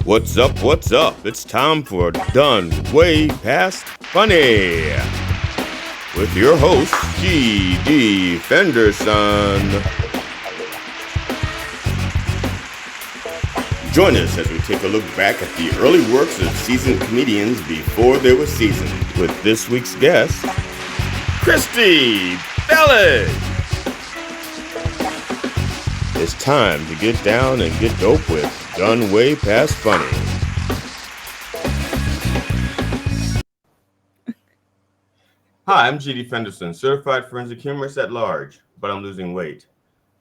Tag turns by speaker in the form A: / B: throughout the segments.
A: What's up? What's up? It's time for Done Way Past Funny with your host, G.D. Fenderson. Join us as we take a look back at the early works of seasoned comedians before they were seasoned with this week's guest, Kristy Belich. It's time to get down and get dope with Done Way Past Funny. Hi, I'm G.D. Fenderson, certified forensic humorist at large, but I'm losing weight.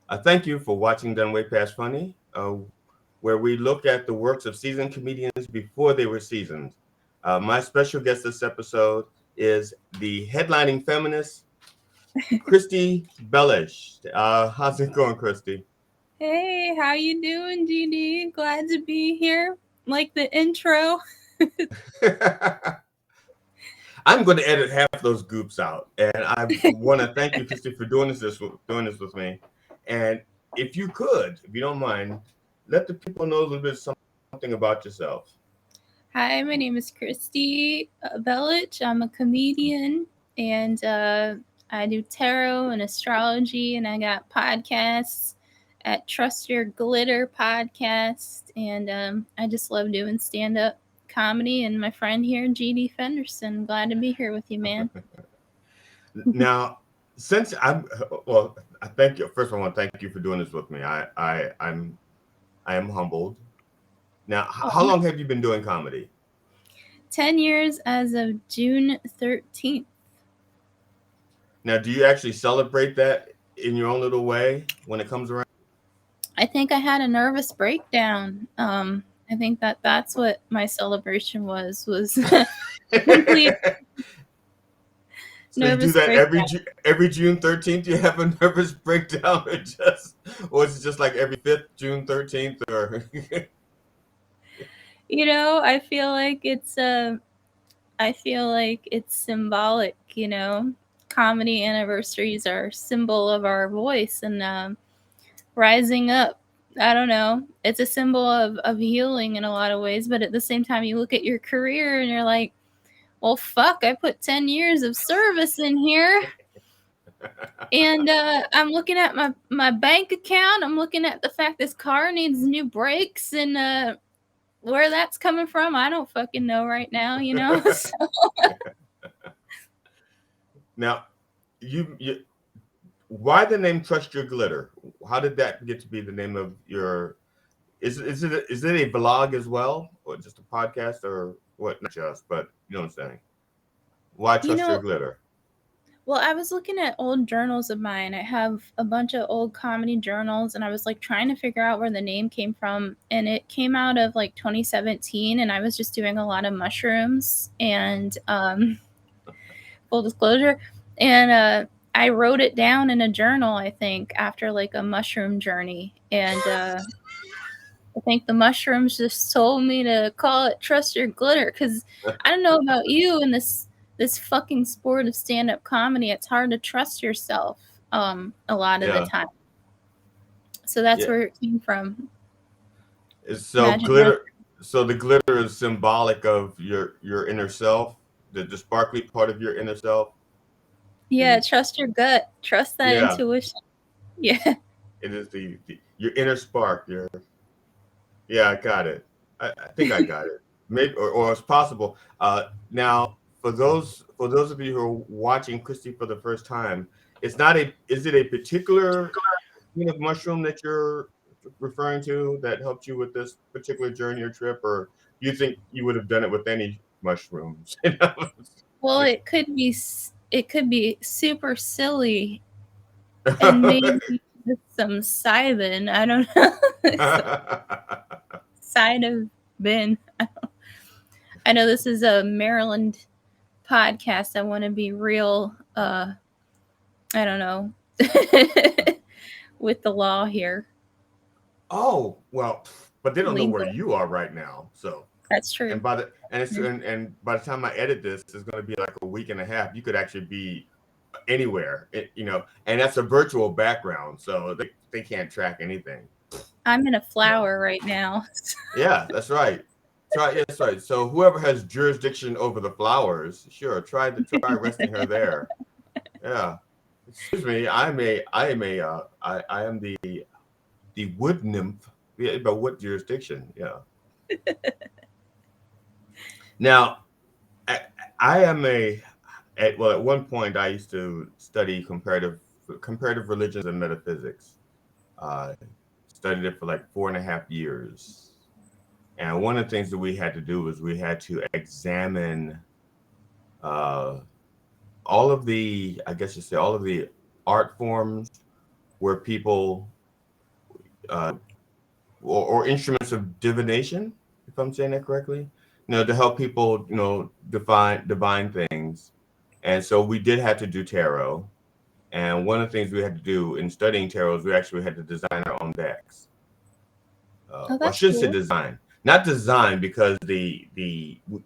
A: I thank you for watching Done Way Past Funny, where we look at the works of seasoned comedians before they were seasoned. My special guest this episode is the headlining feminist, Kristy Belich. How's it going, Kristy?
B: Hey, how you doing, GD? Glad to be here. Like the intro.
A: I'm going to edit half those goops out, and I want to thank you, Kristy, for doing this with me. And if you don't mind, let the people know a little bit something about yourself.
B: Hi, my name is Kristy Belich. I'm a comedian, and I do tarot and astrology, and I got podcasts at Trust Your Glitter podcast, and I just love doing stand-up comedy. And my friend here, GD Fenderson, glad to be here with you, man.
A: Now, since I thank you. First, I want to thank you for doing this with me. I am humbled. Now, how long have you been doing comedy?
B: 10 years as of June 13th.
A: Now, do you actually celebrate that in your own little way when it comes around?
B: I think I had a nervous breakdown. I think that's what my celebration was complete.
A: So you do that every June 13th? You have a nervous breakdown, or is it just like every 5th June 13th? Or
B: I feel like it's symbolic. Comedy anniversaries are a symbol of our voice and rising up. I don't know. It's a symbol of healing in a lot of ways, but at the same time, you look at your career and you're like, well, fuck, I put 10 years of service in here. And I'm looking at my bank account. I'm looking at the fact this car needs new brakes, and where that's coming from, I don't fucking know right now, So.
A: Now, you why the name Trust Your Glitter? How did that get to be the name of your? Is it a blog as well, or just a podcast, or what? Not just, but you know what I'm saying. Why Trust Your Glitter?
B: Well, I was looking at old journals of mine. I have a bunch of old comedy journals, and I was like trying to figure out where the name came from. And it came out of like 2017, and I was just doing a lot of mushrooms and full disclosure. And I wrote it down in a journal, I think, after like a mushroom journey. And I think the mushrooms just told me to call it Trust Your Glitter, because I don't know about you in this fucking sport of stand-up comedy, it's hard to trust yourself a lot of the time. So that's where it came from.
A: So the glitter is symbolic of your inner self, the sparkly part of your inner self.
B: Yeah, trust your gut. Trust that intuition. Yeah.
A: It is your inner spark. Yeah, I got it. I think I got it. Maybe or it's possible. Now, for those of you who are watching Kristy for the first time, is it a particular kind of mushroom that you're referring to that helped you with this particular journey or trip, or you think you would have done it with any mushrooms?
B: Well, it could be super silly and maybe with some Cybin. I don't know. Side of Ben. I know this is a Maryland podcast. I want to be real, I don't know, with the law here.
A: Oh, well, but they don't know where you are right now. So
B: that's true.
A: And by the time I edit this, it's going to be like a week and a half. You could actually be anywhere, and that's a virtual background, so they can't track anything.
B: I'm in a flower right now.
A: Yeah, that's right. try. Yes, right. So whoever has jurisdiction over the flowers, sure, try resting her there. Yeah. Excuse me. I am the wood nymph. Yeah, but what jurisdiction? Yeah. Now, I, I am at one point I used to study comparative religions and metaphysics. Uh, Studied it for like 4.5 years. And one of the things that we had to do was we had to examine uh, all of the, I guess you say, all of the art forms where people, uh, or instruments of divination, if I'm saying that correctly, to help people, define divine things. And so we did have to do tarot. And one of the things we had to do in studying tarot is we actually had to design our own decks.
B: Oh,
A: Or I
B: that's
A: should say
B: cool.
A: design, not design, because the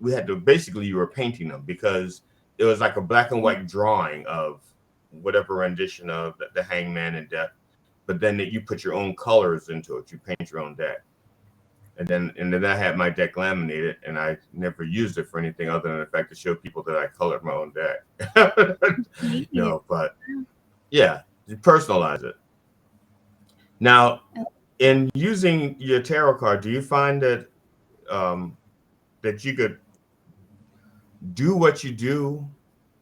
A: we had to basically you were painting them because it was like a black and white drawing of whatever rendition of the hangman and death, but then you put your own colors into it. You paint your own deck, and then I had my deck laminated, and I never used it for anything other than the fact to show people that I colored my own deck.
B: Neat.
A: But yeah, you personalize it. Now, in using your tarot card, do you find um, that you could do what you do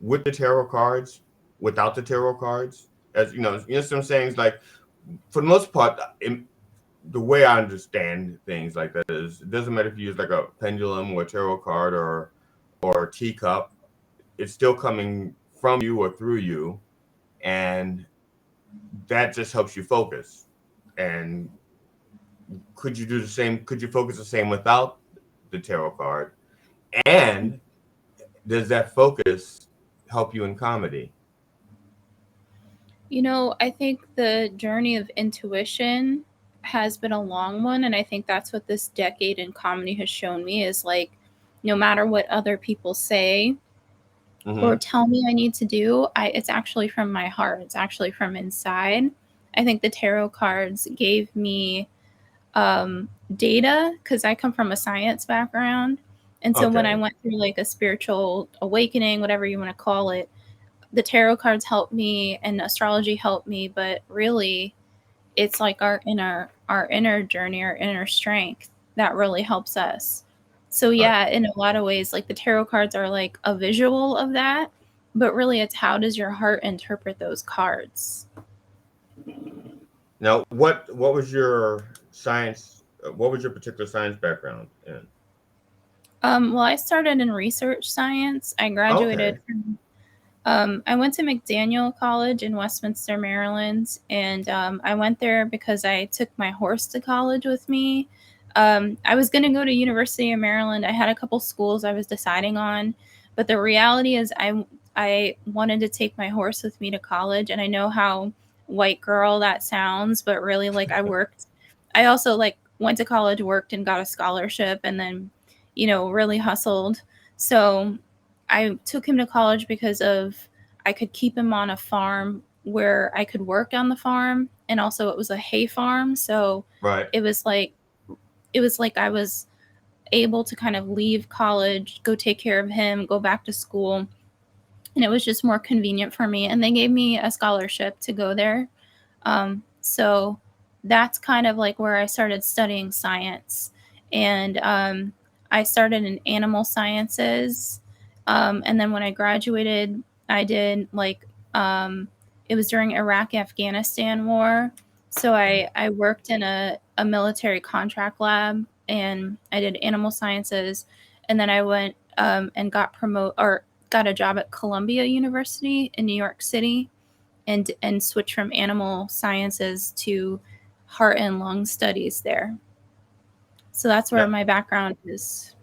A: with the tarot cards without the tarot cards? As what I'm saying is like, for the most part, the way I understand things like that is, it doesn't matter if you use like a pendulum or a tarot card or a teacup. It's still coming from you or through you, and that just helps you focus. And could you do the same? Could you focus the same without the tarot card? And does that focus help you in comedy?
B: I think the journey of intuition has been a long one, and I think that's what this decade in comedy has shown me is like no matter what other people say or
A: Mm-hmm.
B: tell me I need to do, it's actually from my heart. It's actually from inside. I think the tarot cards gave me data because I come from a science background. And so when I
A: Okay.
B: went through like a spiritual awakening, whatever you want to call it, the tarot cards helped me and astrology helped me, but really it's like our inner journey, our inner strength that really helps us. So
A: Right.
B: yeah, in a lot of ways, like the tarot cards are like a visual of that, but really it's how does your heart interpret those cards?
A: Now, what was your science? What was your particular science background in?
B: Well, I started in research science. I
A: Okay.
B: graduated from I went to McDaniel College in Westminster, Maryland, and I went there because I took my horse to college with me. I was going to go to University of Maryland. I had a couple schools I was deciding on, but the reality is I wanted to take my horse with me to college, and I know how white girl that sounds, but really like I worked. I also like went to college, worked, and got a scholarship, and then really hustled. So I took him to college because of I could keep him on a farm where I could work on the farm, and also it was a hay farm, so
A: Right.
B: it was like I was able to kind of leave college, go take care of him, go back to school, and it was just more convenient for me, and they gave me a scholarship to go there. So that's kind of like where I started studying science. And I started in animal sciences. And then when I graduated, I did like, it was during Iraq Afghanistan war. So I worked in a military contract lab and I did animal sciences. And then I went and got a job at Columbia University in New York City and switch from animal sciences to heart and lung studies there. So that's where
A: Now,
B: my background is.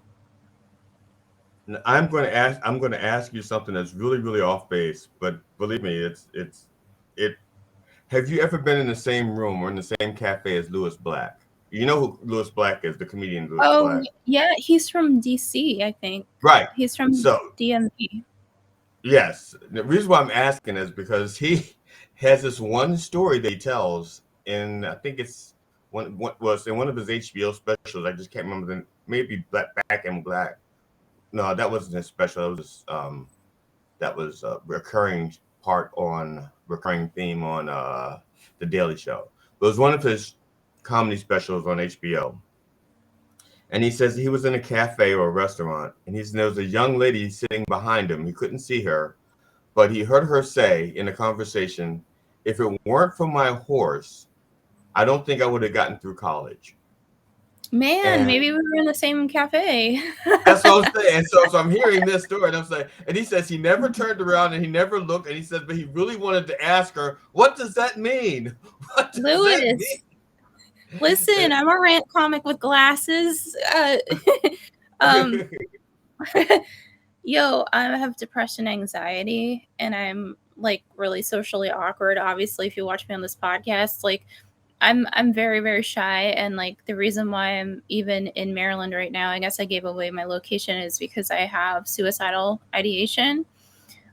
A: I'm going to ask you something that's really really off base, but believe me, it. Have you ever been in the same room or in the same cafe as Lewis Black? You know who Lewis Black is, the comedian Lewis
B: Oh,
A: Black.
B: yeah, he's from DC, I think.
A: Right.
B: He's from
A: So
B: DMV.
A: yes, the reason why I'm asking is because he has this one story that he tells, and I think it's one was in one of his HBO specials. I just can't remember maybe Back in Black. No, that wasn't his special. That was a recurring theme on the Daily Show. It was one of his comedy specials on HBO. And he says he was in a cafe or a restaurant, and there was a young lady sitting behind him. He couldn't see her, but he heard her say in a conversation, "If it weren't for my horse, I don't think I would have gotten through college."
B: Man,
A: And
B: maybe we were in the same cafe.
A: that's what I'm saying. So I'm hearing this story, and I'm saying, and he says he never turned around and he never looked, and he says, but he really wanted to ask her, "What does that mean? What does that
B: Lewis,
A: mean?"
B: listen, I'm a rant comic with glasses. Um, Yo, I have depression, anxiety, and I'm like really socially awkward. Obviously, if you watch me on this podcast, like I'm very, very shy, and like the reason why I'm even in Maryland right now, I guess I gave away my location, is because I have suicidal ideation.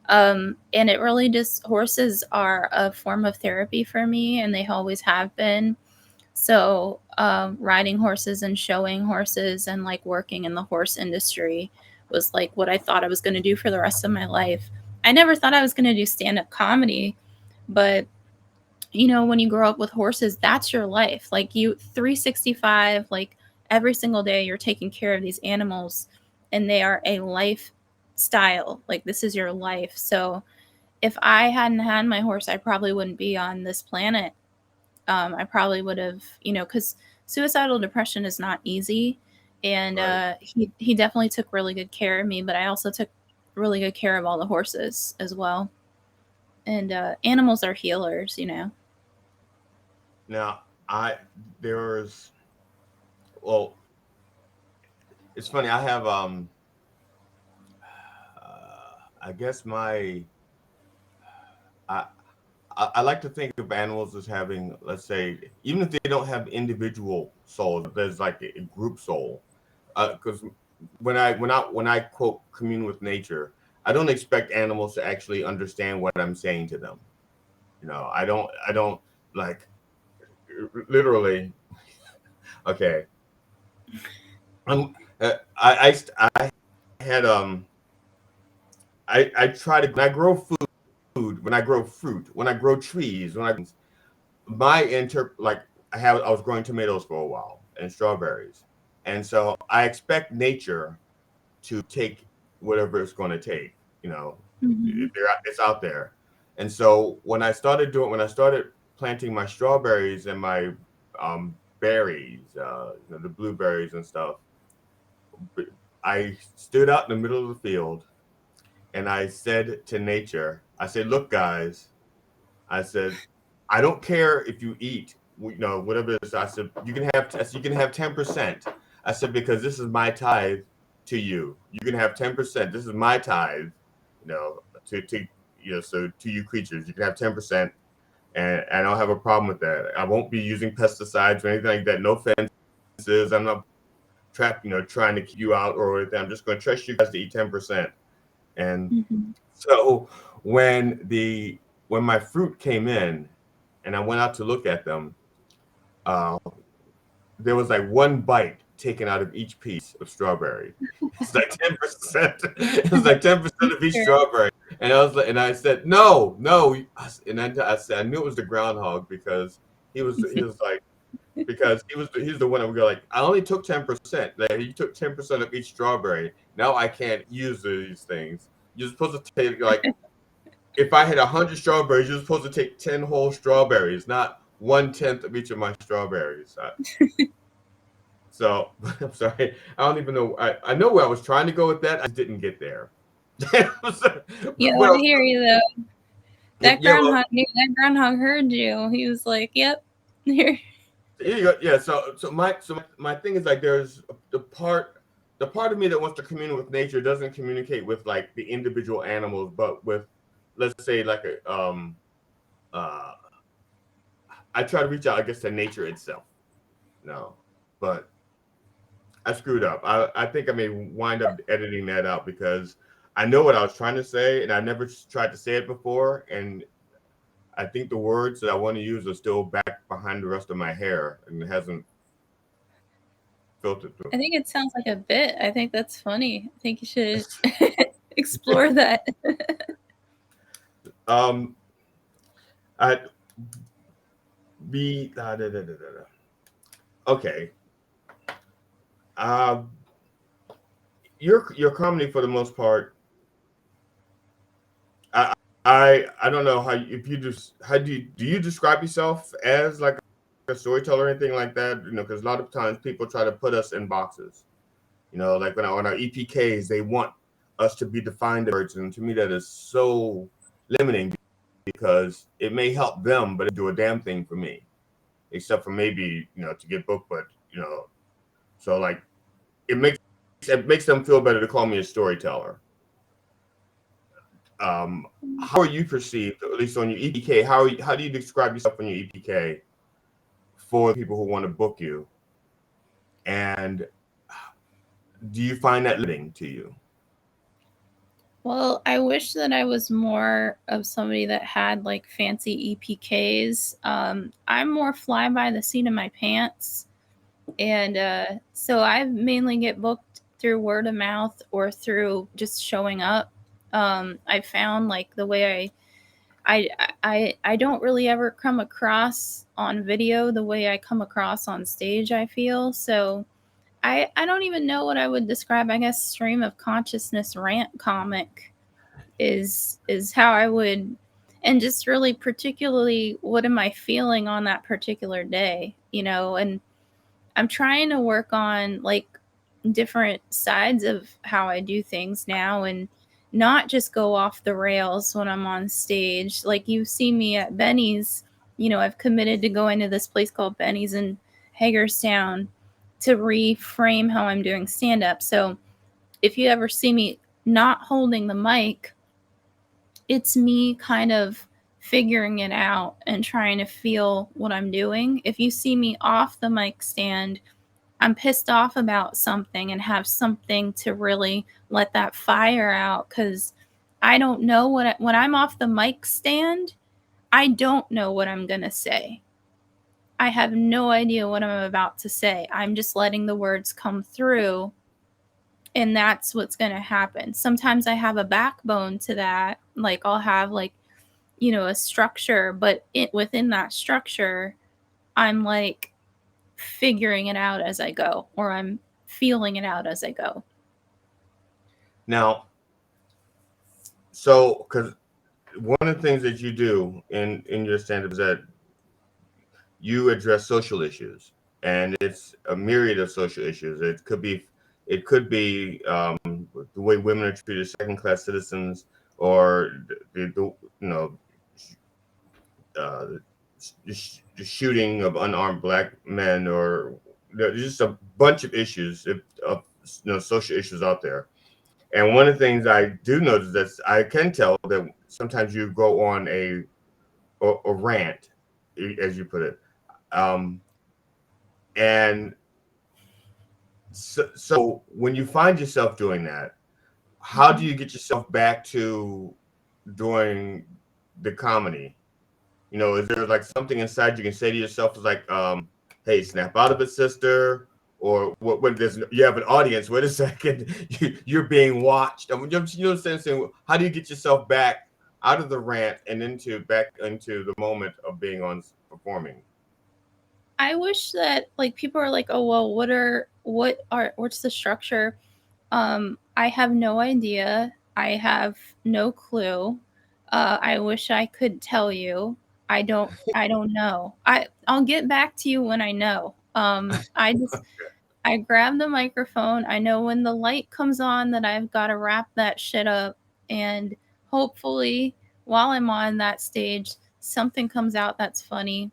B: And it really just, horses are a form of therapy for me, and they always have been. So, riding horses and showing horses and like working in the horse industry was like what I thought I was going to do for the rest of my life. I never thought I was going to do stand up comedy, but when you grow up with horses, that's your life. Like, you 365, like every single day, you're taking care of these animals, and they are a lifestyle. Like, this is your life. So, if I hadn't had my horse, I probably wouldn't be on this planet. I probably would have, because suicidal depression is not easy. And
A: Right.
B: he definitely took really good care of me, but I also took really good care of all the horses as well. And animals are healers.
A: Now, there's well, it's funny. I have I guess I I like to think of animals as having, let's say, even if they don't have individual souls, there's like a group soul. Because when I quote commune with nature, I don't expect animals to actually understand what I'm saying to them. I don't like literally. Okay, I'm I had I try to when I grow food, when I grow fruit, when I grow trees, my like I was growing tomatoes for a while and strawberries, and so I expect nature to take whatever it's going to take. You know,
B: Hmm.
A: it's out there, and so when I started planting my strawberries and my berries, the blueberries and stuff, I stood out in the middle of the field and I said to nature, I said, "Look, guys," I said, "I don't care if you eat, whatever it is." I said, "You can have 10%." I said, "Because this is my tithe to you. You can have 10%. This is my tithe, so to you creatures, you can have 10%, and I don't have a problem with that. I won't be using pesticides or anything like that. No fences. I'm not trying to keep you out or anything. I'm just going to trust you guys to eat 10%." And
B: Hmm.
A: so when my fruit came in and I went out to look at them, uh, there was like one bite taken out of each piece of strawberry. It's like 10%. It was like 10% of each
B: Sure.
A: strawberry. And I was like, and I said, "No, no." And I said, I knew it was the groundhog because he was like, because he's the one that would go like, "I only took 10%. Like, you took 10% of each strawberry. Now I can't use these things. You're supposed to take like, if I had 100 strawberries, you're supposed to take 10 whole strawberries, not 1/10 of each of my strawberries." So I'm sorry. I don't even know. I know where I was trying to go with that. I just didn't get there.
B: Yeah,
A: What
B: I
A: else?
B: hear you though. That
A: Yeah, well,
B: groundhog, that groundhog heard you. He was like, "Yep, here."
A: here you go. Yeah. So my thing is like there's the part of me that wants to commune with nature doesn't communicate with like the individual animals, but with, let's say, like uh I try to reach out, I guess, to nature itself. No, but I screwed up. I think I may wind up editing that out because I know what I was trying to say and I never tried to say it before, and I think the words that I want to use are still back behind the rest of my hair, and it hasn't filtered through.
B: I think it sounds like a bit. I think that's funny. I think you should explore that.
A: um, I be okay. Uh, your comedy for the most part. I don't know how if you just how do you describe yourself as like a storyteller or anything like that? You know, because a lot of times people try to put us in boxes. You know, like when on our EPKs, they want us to be defined as words, and to me that is so limiting because it may help them, but it do a damn thing for me, except for maybe to get booked. But so like it makes them feel better to call me a storyteller. How are you perceived, at least on your EPK? How do you describe yourself on your EPK for people who want to book you? And do you find that limiting to you?
B: Well, I wish that I was more of somebody that had like fancy EPKs. I'm more fly by the seat of my pants. And so I mainly get booked through word of mouth or through just showing up. I found like the way I don't really ever come across on video the way I come across on stage, I feel. So I don't even know what I would describe. I guess stream of consciousness rant comic is how I would, and just really particularly what am I feeling on that particular day, and I'm trying to work on like different sides of how I do things now and not just go off the rails when I'm on stage. Like you see me at Benny's, I've committed to going to this place called Benny's in Hagerstown to reframe how I'm doing stand up. So if you ever see me not holding the mic, it's me kind of figuring it out and trying to feel what I'm doing. If you see me off the mic stand, I'm pissed off about something and have something to really let that fire out because I don't know when I'm off the mic stand, I don't know what I'm going to say. I have no idea what I'm about to say. I'm just letting the words come through, and that's what's going to happen. Sometimes I have a backbone to that. Like I'll have like, a structure, but within that structure, I'm like figuring it out as I go, or I'm feeling it out as I go.
A: Now, so because one of the things that you do in your stand up is that you address social issues, and it's a myriad of social issues. It could be the way women are treated as second class citizens, or the uh, the shooting of unarmed black men, or there's just a bunch of issues of social issues out there. And one of the things I do notice that I can tell that sometimes you go on a rant, as you put it, um, and so when you find yourself doing that, how do
B: Mhm.
A: you get yourself back to doing the comedy? Is there like something inside you can say to yourself is like, hey, snap out of it, sister? Or what when there's you have an audience, wait a second, you're being watched. I mean, what I'm saying? How do you get yourself back out of the rant and back into the moment of being on performing?
B: I wish that like people are like, oh well, what's the structure? I have no idea. I have no clue. I wish I could tell you. I don't know. I'll get back to you when I know. I grab the microphone. I know when the light comes on that I've got to wrap that shit up. And hopefully, while I'm on that stage, something comes out that's funny.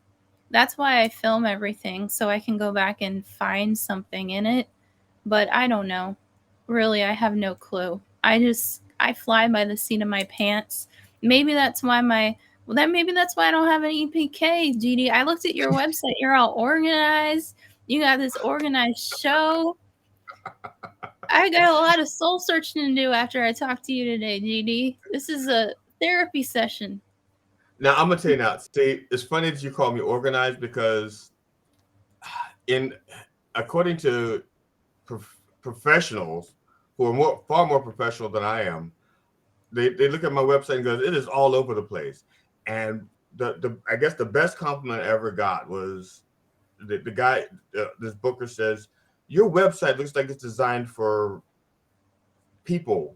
B: That's why I film everything, so I can go back and find something in it. But I don't know. Really, I have no clue. I fly by the seat of my pants. Maybe that's why maybe that's why I don't have an EPK, GD. I looked at your website. You're all organized. You got this organized show. I got a lot of soul searching to do after I talked to you today, GD. This is a therapy session.
A: Now I'm gonna tell you now. See, it's funny that you call me organized because in according to professionals who are far more professional than I am, they look at my website and goes, it is all over the place. And the I guess the best compliment I ever got was the guy, this booker says, your website looks like it's designed for people,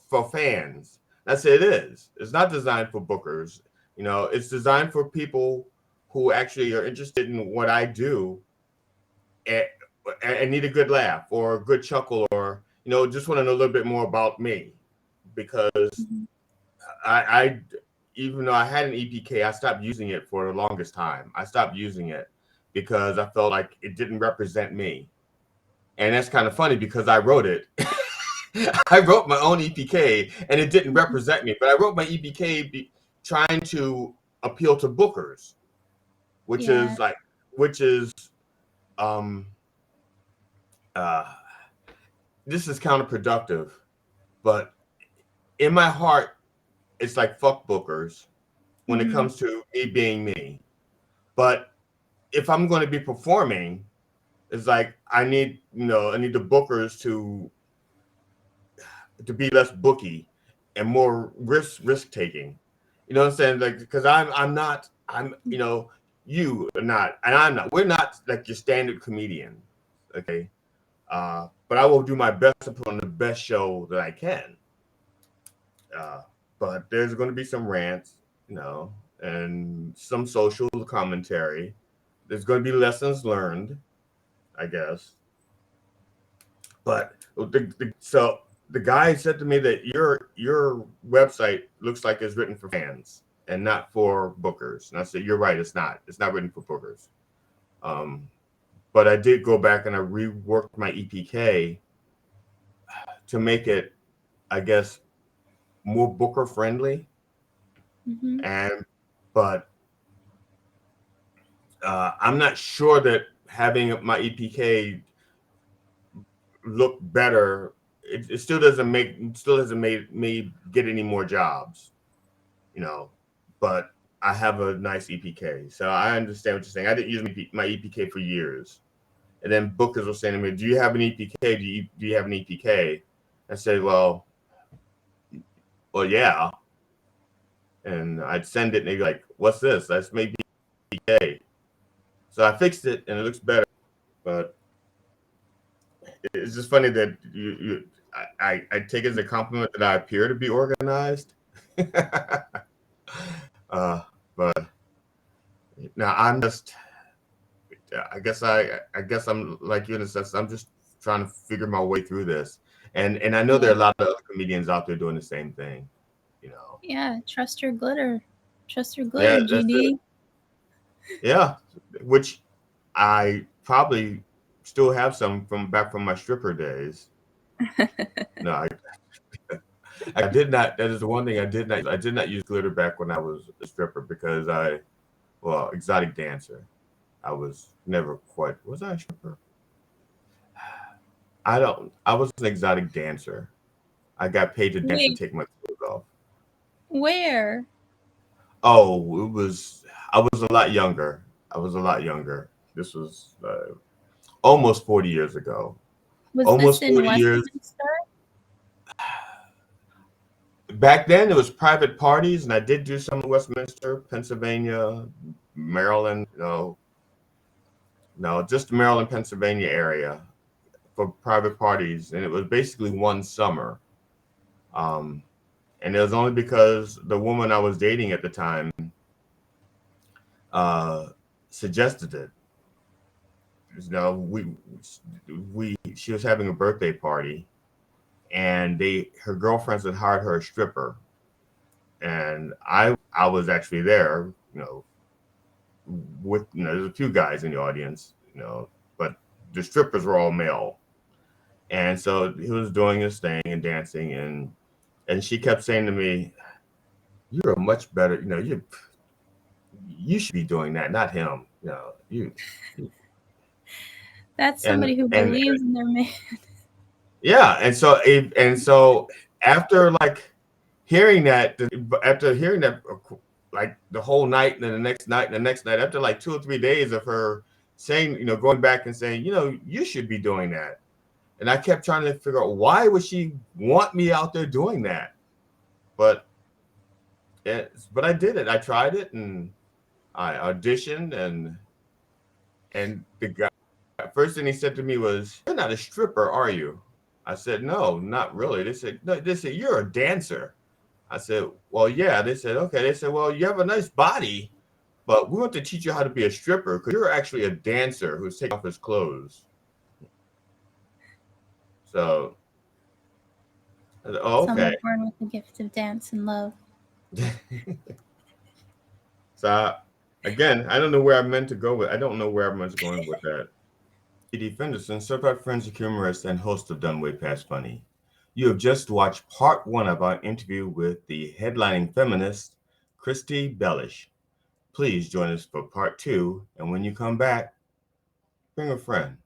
A: for fans. I said it is. It's not designed for bookers. It's designed for people who actually are interested in what I do and, and need a good laugh or a good chuckle or just want to know a little bit more about me because
B: Mhm.
A: I even though I had an EPK, I stopped using it for the longest time. I stopped using it because I felt like it didn't represent me. And that's kind of funny because I wrote it. I wrote my own EPK and it didn't represent me, but I wrote my EPK trying to appeal to bookers, which
B: Yeah.
A: is like, which is, um, uh, this is counterproductive, but in my heart, it's like fuck bookers when it
B: Mhm.
A: comes to me being me. But if I'm going to be performing, it's like I need the bookers to be less booky and more risk taking. You know what I'm saying? Like because I'm not you are not and I'm not. We're not like your standard comedian, okay? But I will do my best to put on the best show that I can. Uh, but there's going to be some rants, and some social commentary. There's going to be lessons learned, I guess. But so the guy said to me that your website looks like it's written for fans and not for bookers. And I said, you're right. It's not. It's not written for bookers. Um, but I did go back and I reworked my EPK to make it, I guess, more booker friendly.
B: Mhm.
A: And but I'm not sure that having my EPK look better. It still doesn't make me get any more jobs, you know. But I have a nice EPK, so I understand what you're saying. I didn't use my EPK for years, and then bookers were saying to me, "Do you have an EPK? Do you have an EPK?" I said, "Well, yeah." And I'd send it, and they'd be like, "What's this? That's maybe EPK." So I fixed it, and it looks better. But it's just funny that I take it as a compliment that I appear to be organized. uh, but now I'm just, I guess I'm like you in a sense. I'm just trying to figure my way through this, and I know there
B: Yeah.
A: are a lot of other comedians out there doing the same thing. You know,
B: Yeah. Trust your glitter. Trust your glitter,
A: yeah, that's it.
B: GD.
A: Yeah, which I probably still have some from back from my stripper days. No, I did not. That is the one thing I did not use. I did not use glitter back when I was a stripper because exotic dancer. I was never quite. Was I a stripper? I don't. I was an exotic dancer. I got paid to dance and
B: Wait,
A: take my clothes off.
B: where?
A: Oh, it was. I was a lot younger. I was a lot younger. This was almost 40 years ago.
B: Was this
A: Almost
B: in
A: 40 years.
B: Westminster?
A: Back then, it was private parties, and I did do some in Westminster, Pennsylvania, Maryland. No, just the Maryland, Pennsylvania area for private parties, and it was basically one summer. Um, and it was only because the woman I was dating at the time uh, suggested it. We she was having a birthday party, and her girlfriends had hired her a stripper, and I was actually there, with there's a few guys in the audience, but the strippers were all male, and so he was doing his thing and dancing, and she kept saying to me, "You're a much better, you should be doing that, not him,
B: That's
A: and
B: somebody who
A: and
B: believes in their man.
A: yeah, and so after like hearing that, after hearing that like the whole night, and then the next night, and the next night, after like 2 or 3 days of her saying, going back and saying, you should be doing that. And I kept trying to figure out, why would she want me out there doing that? But I did it. I tried it, and I auditioned, and the guy, first thing he said to me was, "You're not a stripper, are you?" I said, "No, not really." They said, "No." They said, "You're a dancer." I said, "Well, yeah." They said, "Okay." They said, "Well, you have a nice body, but we want to teach you how to be a stripper because you're actually a dancer who's taking off his clothes." So, I said, "Oh, okay."
B: Someone born with the gift of dance and love.
A: So, again, I don't know where I meant to go with. I don't know where I was going with that. Fenderson, certified forensic humorist and host of Done Way Past Funny. You have just watched part one of our interview with the headlining feminist, Kristy Belich. Please join us for part two, and when you come back, bring a friend.